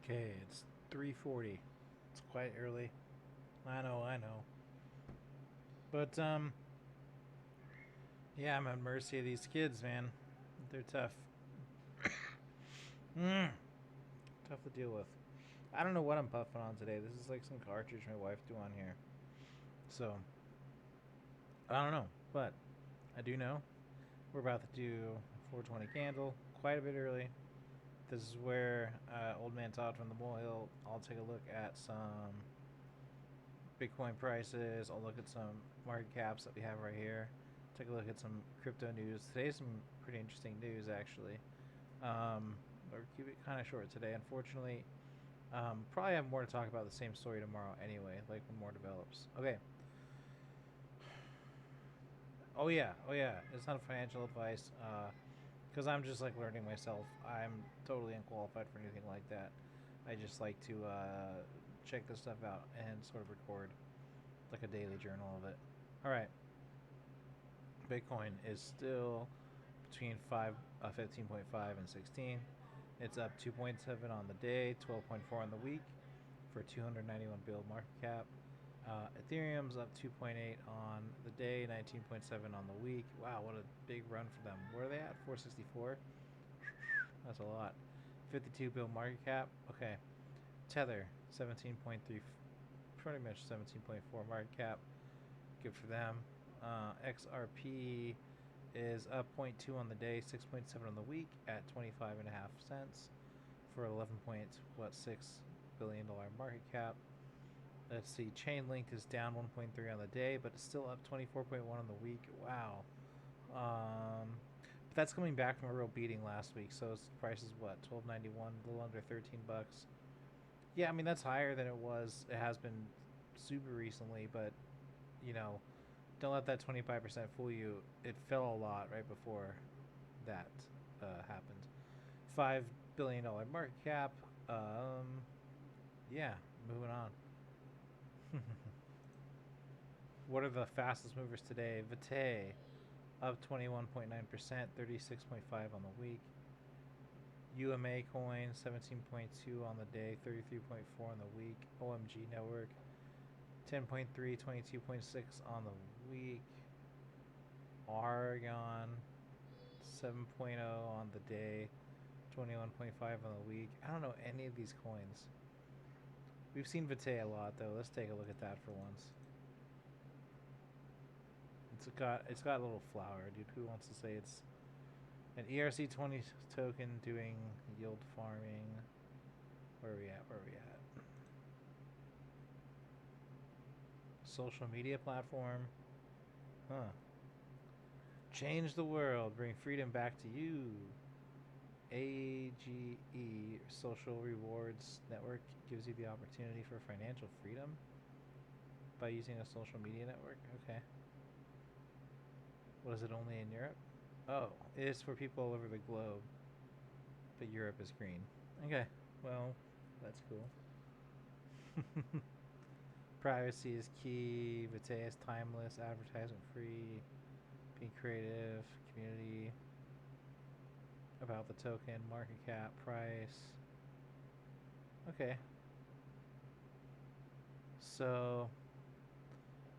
Okay, it's 3:40. It's quite early. I know, I know. But yeah, I'm at mercy of these kids, man. They're tough. Tough to deal with. I don't know what I'm puffing on today. This is like some cartridge my wife do on here. So, I don't know, but I do know we're about to do 420 candle quite a bit early. This is where Old Man Todd from the Molehill. I'll take a look at some Bitcoin prices. I'll look at some market caps that we have right here. Take a look at some crypto news. Today's some pretty interesting news, actually. But keep it kind of short today. Unfortunately, probably have more to talk about the same story tomorrow anyway, like when more develops. Okay. Oh yeah. It's not financial advice, because I'm just like learning myself. I'm totally unqualified for anything like that. I just like to check this stuff out and sort of record like a daily journal of it. All right. Bitcoin is still between 15.5 and 16. It's up 2.7 on the day, 12.4 on the week for 291 bill market cap. Ethereum's up 2.8 on the day, 19.7 on the week. Wow, what a big run for them. Where are they at? 464? That's a lot. 52 bill market cap. Okay. Tether, 17.3, pretty much 17.4 market cap. Good for them. XRP is up zero point 0.2 on the day, 6.7 on the week at 25.5 cents for 11.6 billion dollar market cap. Let's see, Chainlink is down 1.3 on the day, but it's still up 24.1 on the week. Wow. But that's coming back from a real beating last week. So its price is what, 12.91, a little under $13. Yeah, I mean that's higher than it was. It has been super recently, but you know, don't let that 25% fool you. It fell a lot right before that happened. $5 billion market cap. Yeah, moving on. What are the fastest movers today? Vitae up 21.9%, 36.5 on the week. UMA coin 17.2 on the day, 33.4 on the week. OMG network 10.3, 22.6 on the week. Argon 7.0 on the day, 21.5 on the week. I don't know any of these coins. We've seen Vitae a lot though. Let's take a look at that for once. It's got a little flower, dude. Who wants to say it's an ERC20 token doing yield farming? Where are we at? Where are we at? Social media platform. Huh. Change the world. Bring freedom back to you. AGE, Social Rewards Network, gives you the opportunity for financial freedom by using a social media network. Okay. What is it, only in Europe? Oh, it is for people all over the globe, but Europe is green. Okay, well, that's cool. Privacy is key. Vitae is timeless, advertisement free, being creative, community, about the token, market cap, price. Okay. So,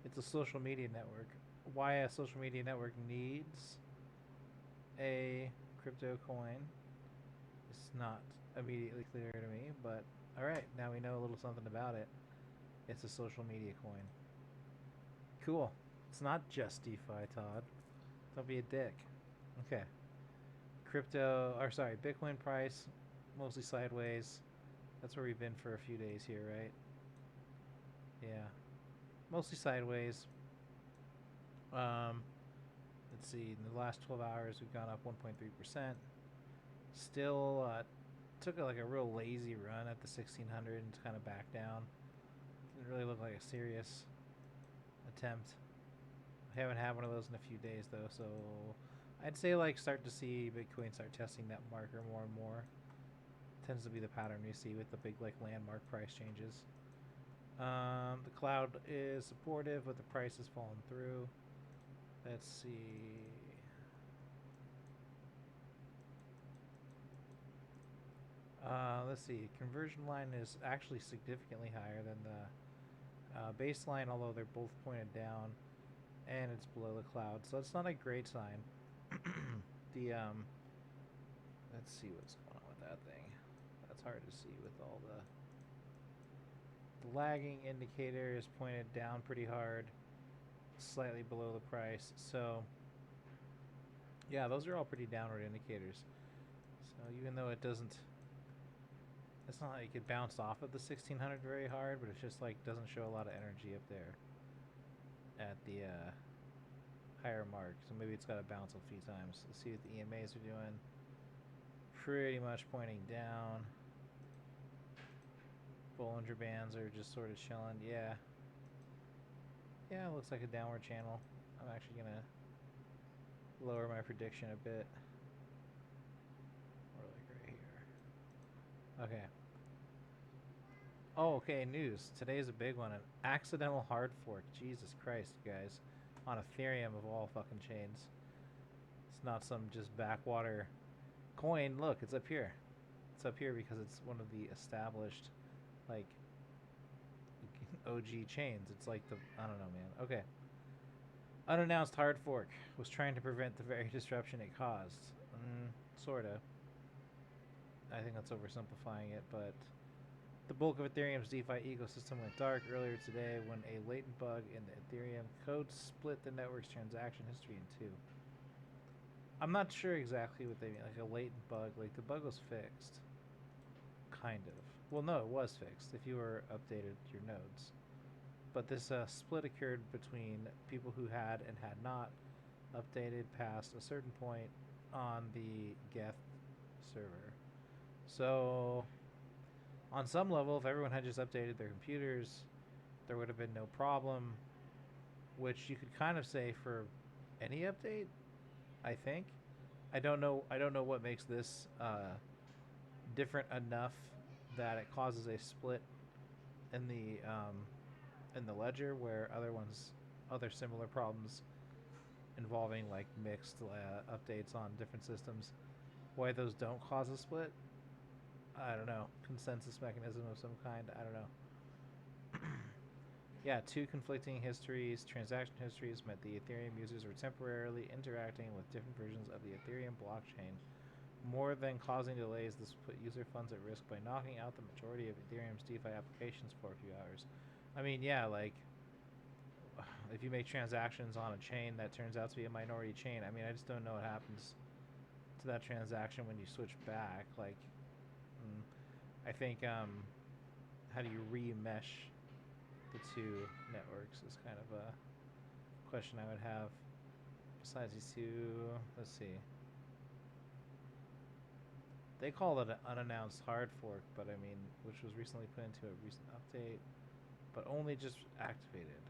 it's a social media network. Why a social media network needs a crypto coin is not immediately clear to me, but alright, now we know a little something about it. It's a social media coin. Cool. It's not just DeFi, Todd. Don't be a dick. Okay. Bitcoin price, mostly sideways. That's where we've been for a few days here, right? Yeah. Mostly sideways. Um, let's see. In the last 12 hours, we've gone up 1.3%. Still took like a real lazy run at the 1600 and kind of back down. Didn't really look like a serious attempt. I haven't had one of those in a few days though, so I'd say like start to see Bitcoin start testing that marker more and more. Tends to be the pattern we see with the big like landmark price changes. The cloud is supportive, but the price has fallen through. Let's see. Let's see. Conversion line is actually significantly higher than the baseline, although they're both pointed down, and it's below the cloud, so it's not a great sign. the Let's see what's going on with that thing. That's hard to see with all the lagging indicator is pointed down pretty hard, slightly below the price. So yeah, those are all pretty downward indicators. So even though it's not like it bounced off of the 1600 very hard, but it's just like doesn't show a lot of energy up there at the higher mark. So maybe it's got to bounce a few times. Let's see what the EMAs are doing. Pretty much pointing down. Bollinger Bands are just sort of chilling. Yeah. Yeah, it looks like a downward channel. I'm actually going to lower my prediction a bit. Or like right here. Okay. Oh, okay, news. Today's a big one. An accidental hard fork. Jesus Christ, you guys. On Ethereum of all fucking chains. It's not some just backwater coin. Look, it's up here. It's up here because it's one of the established, like, OG chains. It's like the, I don't know, man. Okay. Unannounced hard fork was trying to prevent the very disruption it caused. Sorta. I think that's oversimplifying it, but the bulk of Ethereum's DeFi ecosystem went dark earlier today when a latent bug in the Ethereum code split the network's transaction history in two. I'm not sure exactly what they mean, like a latent bug. Like the bug was fixed. Kind of. Well, no, it was fixed if you were updated your nodes. But this split occurred between people who had and had not updated past a certain point on the Geth server. So, on some level, if everyone had just updated their computers, there would have been no problem, which you could kind of say for any update, I think. I don't know what makes this different enough that it causes a split in the ledger, where other similar problems involving like mixed updates on different systems, why those don't cause a split. I don't know. Consensus mechanism of some kind. I don't know. Yeah, two conflicting histories, transaction histories, meant the Ethereum users were temporarily interacting with different versions of the Ethereum blockchain. More than causing delays, this put user funds at risk by knocking out the majority of Ethereum's DeFi applications for a few hours. I mean, yeah, like, if you make transactions on a chain that turns out to be a minority chain, I mean, I just don't know what happens to that transaction when you switch back. Like, I think, how do you remesh the two networks is kind of a question I would have. Besides these two, let's see. They call it an unannounced hard fork, but I mean, which was recently put into a recent update, but only just activated.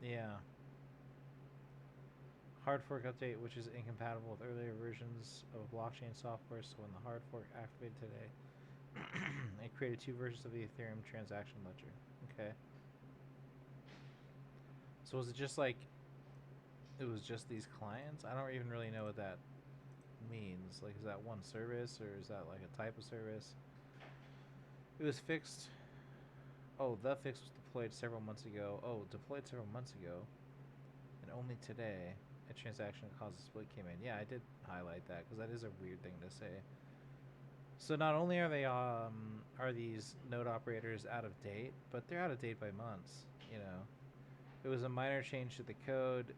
Yeah. Hard fork update, which is incompatible with earlier versions of blockchain software. So when the hard fork activated today, it created two versions of the Ethereum transaction ledger. Okay. So was it just like, it was just these clients? I don't even really know what that means. Like, is that one service or is that like a type of service? It was fixed. Oh, the fix was deployed several months ago. And only today a transaction that caused a split came in. Yeah, I did highlight that because that is a weird thing to say. So not only are they are these node operators out of date, but they're out of date by months. You know, it was a minor change to the code.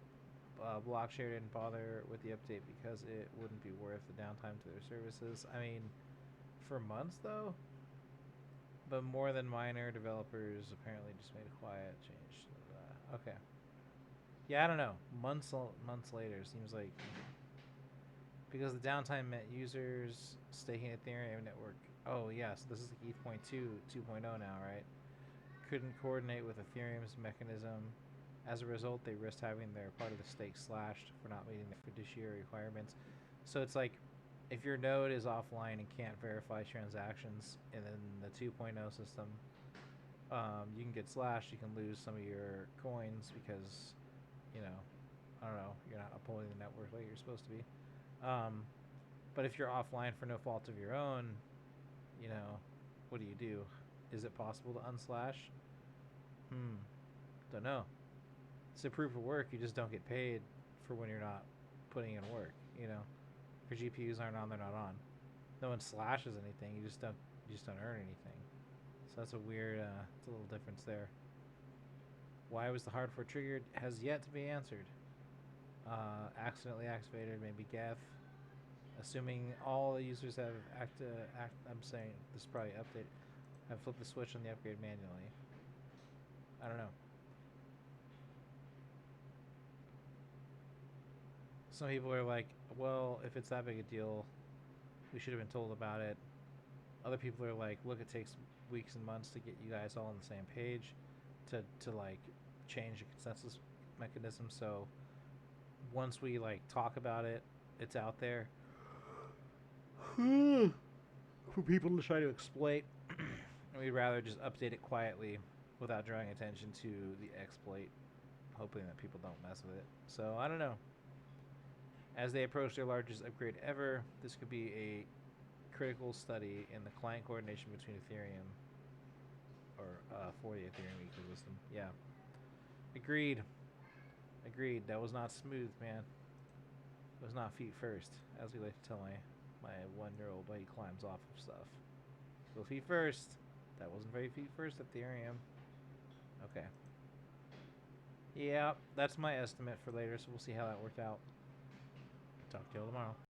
Blockshare didn't bother with the update because it wouldn't be worth the downtime to their services. I mean, for months though. But more than minor, developers apparently just made a quiet change. Okay. Yeah, I don't know. Months later seems like, because the downtime meant users staking Ethereum network. Oh yes, this is like ETH 2.0 now, right? Couldn't coordinate with Ethereum's mechanism. As a result, they risked having their part of the stake slashed for not meeting the fiduciary requirements. So it's like, if your node is offline and can't verify transactions in the 2.0 system, you can get slashed. You can lose some of your coins because, you know, I don't know, you're not upholding the network like you're supposed to be. Um, but if you're offline for no fault of your own, you know, what do? Is it possible to unslash? Don't know. It's a proof of work. You just don't get paid for when you're not putting in work. You know, if your GPUs aren't on, they're not on. No one slashes anything. You just don't earn anything. So that's a weird. It's a little difference there. Why was the hard fork triggered? Has yet to be answered. Accidentally activated, maybe Geth. Assuming all the users have I'm saying this is probably updated. Have flipped the switch on the upgrade manually. I don't know. Some people are like, well, if it's that big a deal, we should have been told about it. Other people are like, look, it takes weeks and months to get you guys all on the same page to like change the consensus mechanism. So once we like talk about it, it's out there for people to try to exploit. And we'd rather just update it quietly without drawing attention to the exploit, hoping that people don't mess with it. So I don't know. As they approach their largest upgrade ever, this could be a critical study in the client coordination between Ethereum or for the Ethereum ecosystem. Yeah. Agreed. Agreed. That was not smooth, man. It was not feet first, as we like to tell my 1-year-old while he climbs off of stuff. Go feet first. That wasn't very feet first, Ethereum. Okay. Yeah, that's my estimate for later, so we'll see how that worked out. Talk to you all tomorrow.